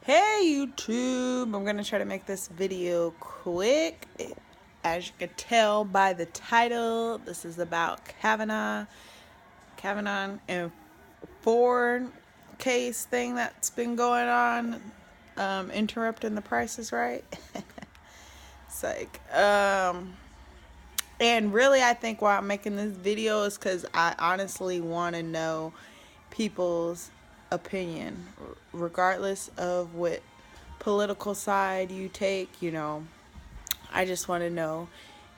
Hey YouTube, I'm gonna try to make this video quick. As you can tell by the title, this is about Kavanaugh and Ford case thing that's been going on, interrupting the prices, right? It's like, and really I think why I'm making this video is because I honestly want to know people's opinion, regardless of what political side you take. I just want to know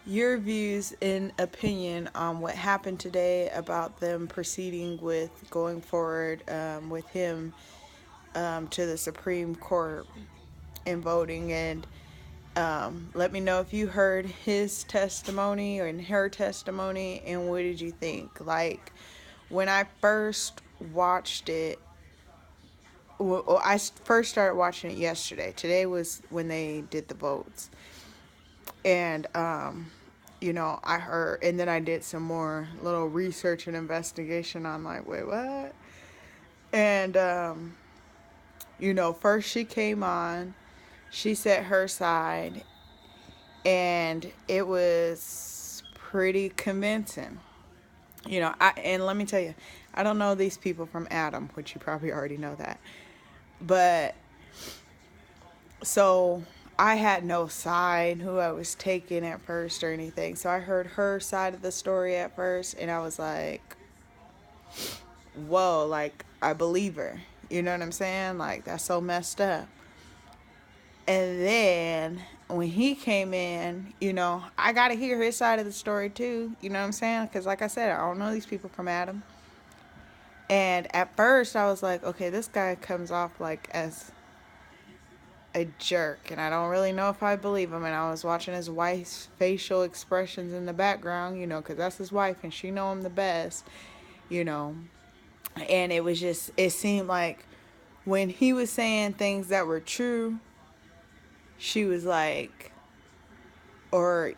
your views and opinion on what happened today about them proceeding with going forward with him to the Supreme Court and voting. And let me know if you heard his testimony or her testimony and what did you think. Like, when I first watched it, well, I first started watching it yesterday. Today was when they did the votes. And, I heard, and then I did some more little research and investigation on, like, wait, what? And, first she came on, she said her side, and it was pretty convincing. And let me tell you, I don't know these people from Adam, which you probably already know that. But so I had no side who I was taking at first or anything. So I heard her side of the story at first, and I was like, whoa, like, I believe her. You know what I'm saying? Like, that's so messed up. And then when he came in, I got to hear his side of the story too. You know what I'm saying? Because, like I said, I don't know these people from Adam. And at first, I was like, okay, this guy comes off like as a jerk, and I don't really know if I believe him. And I was watching his wife's facial expressions in the background, because that's his wife, and she know him the best, you know. And it seemed like when he was saying things that were true, she was like, or,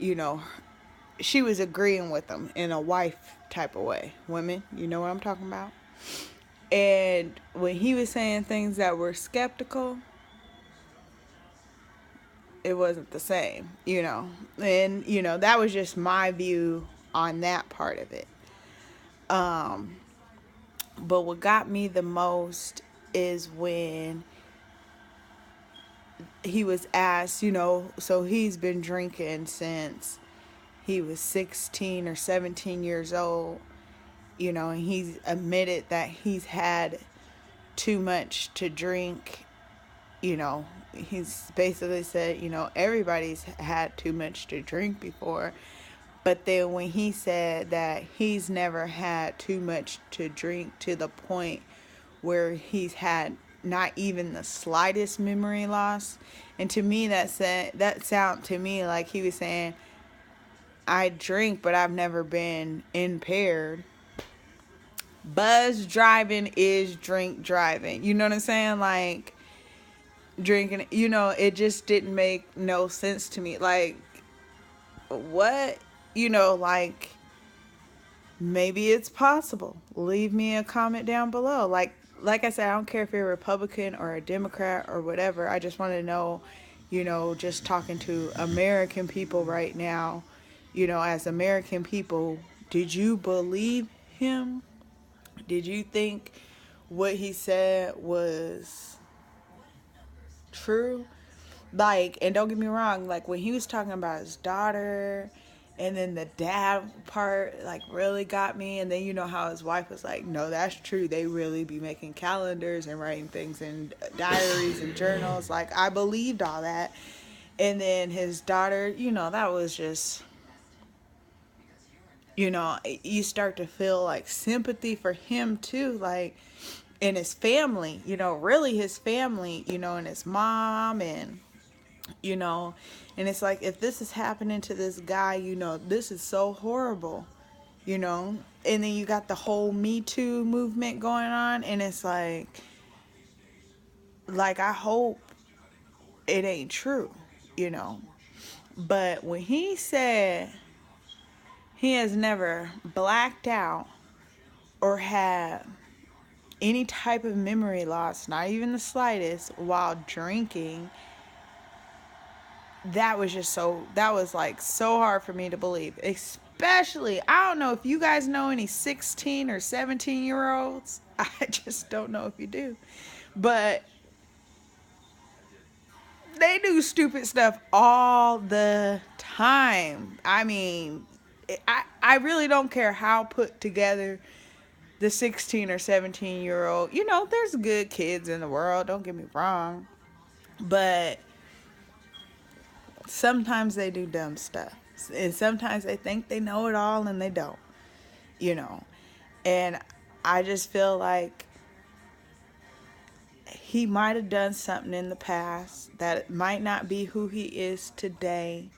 she was agreeing with him in a wife type of way. Women, you know what I'm talking about? And when he was saying things that were skeptical, it wasn't the same. And, that was just my view on that part of it. But what got me the most is when he was asked, so he's been drinking since he was 16 or 17 years old, and he's admitted that he's had too much to drink. He's basically said, everybody's had too much to drink before. But then when he said that he's never had too much to drink to the point where he's had not even the slightest memory loss, and to me that sound to me like he was saying, I drink, but I've never been impaired. Buzz driving is drink driving. You know what I'm saying? Like, drinking, it just didn't make no sense to me. Like, what? Like, maybe it's possible. Leave me a comment down below. Like I said, I don't care if you're a Republican or a Democrat or whatever. I just want to know, just talking to American people right now, as American people, did you believe him? Did you think what he said was true? Like, and don't get me wrong, like when he was talking about his daughter, and then the dad part, like, really got me. And then how his wife was like, no, that's true, they really be making calendars and writing things in diaries and journals. Like, I believed all that. And then his daughter, that was just, you start to feel like sympathy for him too, like, in his family, really his family, and his mom, and and it's like, if this is happening to this guy, this is so horrible, and then you got the whole Me Too movement going on, and it's like I hope it ain't true, but when he said he has never blacked out or had any type of memory loss, not even the slightest, while drinking, that was like so hard for me to believe. Especially, I don't know if you guys know any 16 or 17-year-olds. I just don't know if you do. But they do stupid stuff all the time. I mean, I really don't care how put together the 16 or 17-year-old. You know, there's good kids in the world, don't get me wrong. But sometimes they do dumb stuff. And sometimes they think they know it all and they don't, you know. And I just feel like he might have done something in the past that might not be who he is today.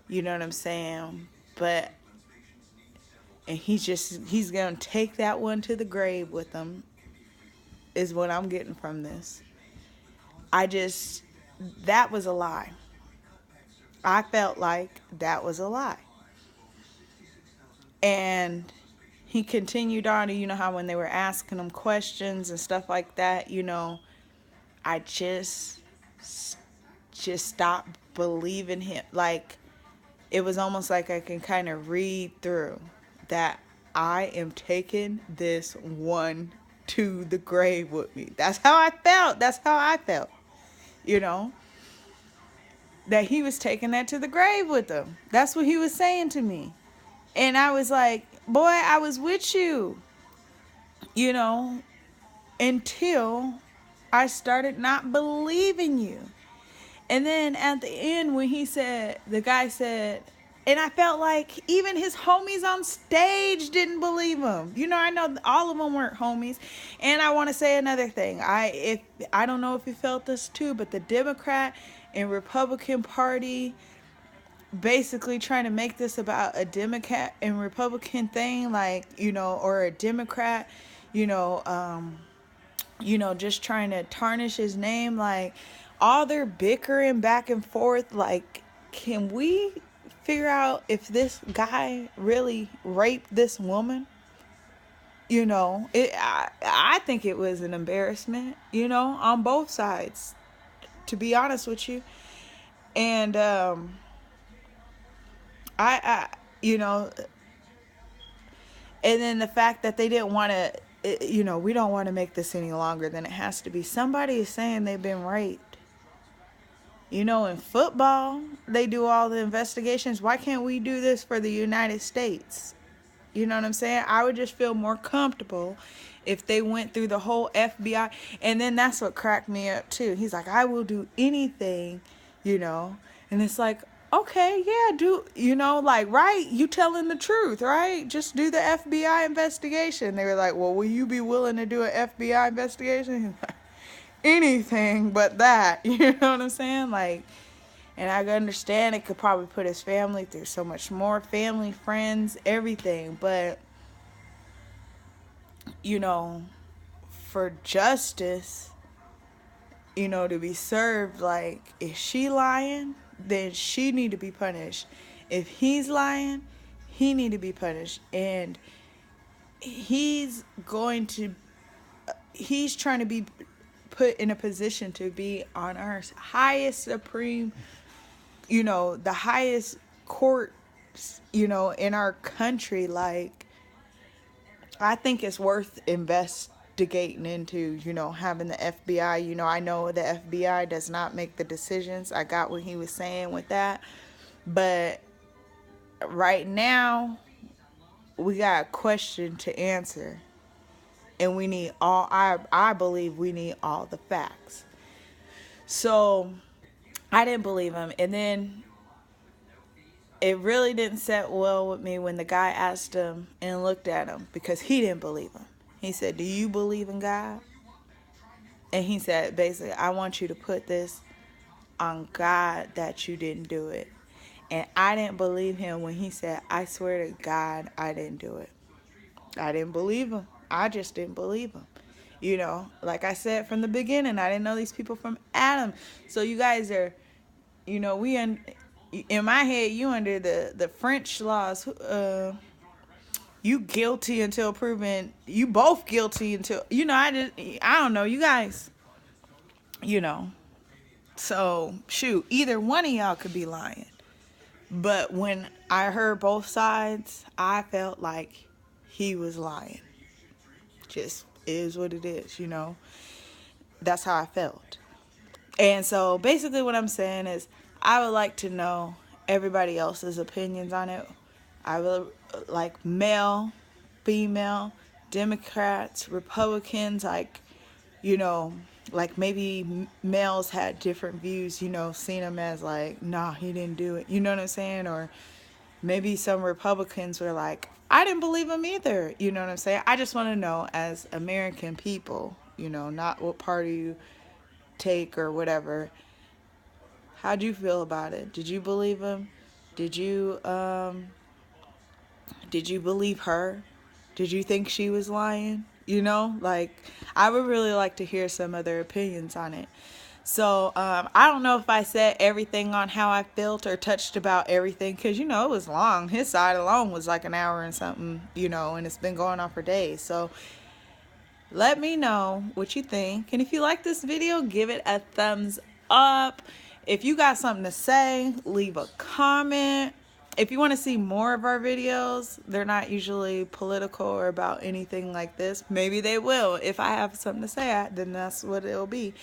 You know what I'm saying? But, and he's going to take that one to the grave with him, is what I'm getting from this. That was a lie. I felt like that was a lie. And he continued on, and you know how when they were asking him questions and stuff like that, you know, I just stopped believing him. Like, it was almost like I can kind of read through that I am taking this one to the grave with me. That's how I felt. That's how I felt. You know, that he was taking that to the grave with him. That's what he was saying to me. And I was like, boy, I was with you, you know, until I started not believing you. And then at the end, when the guy said, and I felt like even his homies on stage didn't believe him. You know, I know all of them weren't homies. And I want to say another thing. I don't know if you felt this too, but the Democrat and Republican Party basically trying to make this about a Democrat and Republican thing, like, you know, or a Democrat, you know, just trying to tarnish his name, like all their bickering back and forth. Like, can we figure out if this guy really raped this woman? You know, I think it was an embarrassment, you know, on both sides, to be honest with you. And I you know, and then the fact that they didn't want to, you know, we don't want to make this any longer than it has to be. Somebody is saying they've been raped. You know, in football, they do all the investigations. Why can't we do this for the United States? You know what I'm saying? I would just feel more comfortable if they went through the whole FBI. And then that's what cracked me up too. He's like, I will do anything, you know. And it's like, okay, yeah, you know, like, right, you telling the truth, right? Just do the FBI investigation. They were like, well, will you be willing to do an FBI investigation? Anything but that. You know what I'm saying? Like, and I understand it could probably put his family through so much more. Family, friends, everything. But, you know, for justice, you know, to be served, like, if she lying, then she need to be punished. If he's lying, he need to be punished. And he's trying to be put in a position to be on our highest supreme, you know, the highest court, you know, in our country. Like, I think it's worth investigating into, you know, having the FBI. You know, I know the FBI does not make the decisions. I got what he was saying with that. But right now, we got a question to answer. And we need I believe we need all the facts. So I didn't believe him. And then it really didn't set well with me when the guy asked him and looked at him, because he didn't believe him. He said, do you believe in God? And he said, basically, I want you to put this on God that you didn't do it. And I didn't believe him when he said, I swear to God, I didn't do it. I didn't believe him. I just didn't believe him. You know, like I said from the beginning, I didn't know these people from Adam. So you guys are, you know, in my head, you under the French laws. you guilty until proven, you both guilty until, I don't know, you guys, you know. So, shoot, either one of y'all could be lying. But when I heard both sides, I felt like he was lying. Just is what it is, you know. That's how I felt. And so basically what I'm saying is I would like to know everybody else's opinions on it. I would like male, female, Democrats, Republicans, like, you know, like maybe males had different views, you know, seen him as like, nah, he didn't do it. You know what I'm saying? Or maybe some Republicans were like, I didn't believe him either. You know what I'm saying? I just want to know, as American people, you know, not what party you take or whatever, how'd you feel about it? Did you believe him? Did you believe her? Did you think she was lying? You know, like, I would really like to hear some other opinions on it. So I don't know if I said everything on how I felt or touched about everything, because, you know, it was long. His side alone was like an hour and something, you know, and it's been going on for days. So let me know what you think. And if you like this video, give it a thumbs up. If you got something to say, leave a comment. If you want to see more of our videos, they're not usually political or about anything like this. Maybe they will. If I have something to say, then that's what it'll be.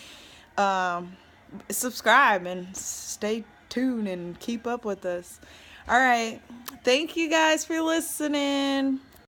Subscribe and stay tuned and keep up with us. All right. Thank you guys for listening.